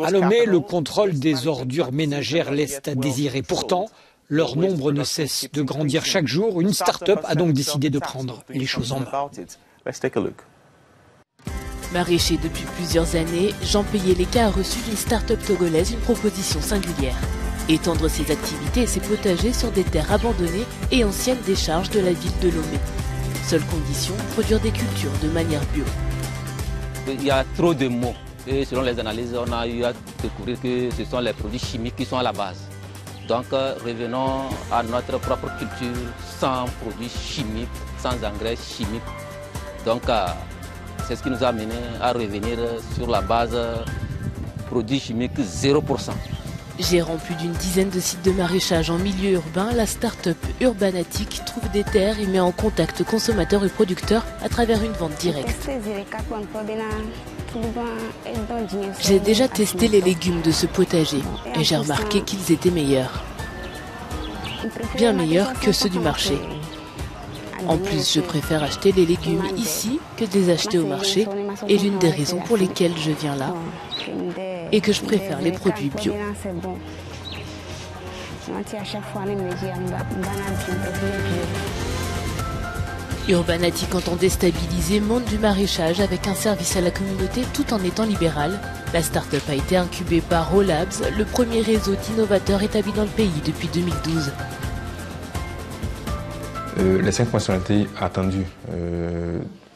À Lomé, le contrôle des ordures ménagères laisse à désirer. Pourtant, leur nombre ne cesse de grandir chaque jour. Une start-up a donc décidé de prendre les choses en main. Maraîcher depuis plusieurs années, Jean Payé-Léka a reçu d'une start-up togolaise une proposition singulière. Étendre ses activités et ses potagers sur des terres abandonnées et anciennes décharges de la ville de Lomé. Seule condition, produire des cultures de manière bio. Il y a trop de mots et selon les analyses, on a eu à découvrir que ce sont les produits chimiques qui sont à la base. Donc revenons à notre propre culture sans produits chimiques, sans engrais chimiques. Donc c'est ce qui nous a amené à revenir sur la base produits chimiques 0%. Gérant plus d'une dizaine de sites de maraîchage en milieu urbain, la start-up Urbanatic trouve des terres et met en contact consommateurs et producteurs à travers une vente directe. J'ai déjà testé les légumes de ce potager et j'ai remarqué qu'ils étaient meilleurs. Bien meilleurs que ceux du marché. En plus, je préfère acheter les légumes ici que de les acheter au marché. Et l'une des raisons pour lesquelles je viens là est que je préfère les produits bio. Urbanatic entend déstabiliser le monde du maraîchage avec un service à la communauté tout en étant libéral. La start-up a été incubée par Rolabs, le premier réseau d'innovateurs établi dans le pays depuis 2012. Les 5 fonctionnalités attendues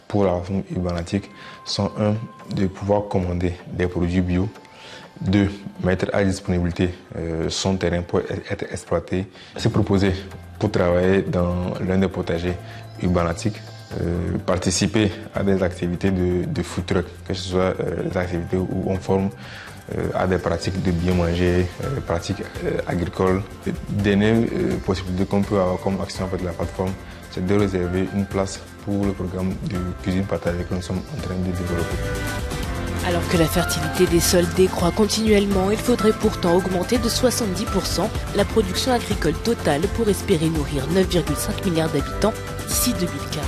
pour la plateforme Urbanatic sont 1. De pouvoir commander des produits bio. 2. Mettre à disponibilité son terrain pour être exploité. Se proposer pour travailler dans l'un des potagers Urbanatic. Participer à des activités de food truck, que ce soit des activités où on forme à des pratiques de bien manger, pratiques agricoles. Dernière possibilité qu'on peut avoir comme action avec la plateforme, c'est de réserver une place pour le programme de cuisine partagée que nous sommes en train de développer. Alors que la fertilité des sols décroît continuellement, il faudrait pourtant augmenter de 70% la production agricole totale pour espérer nourrir 9,5 milliards d'habitants d'ici 2040.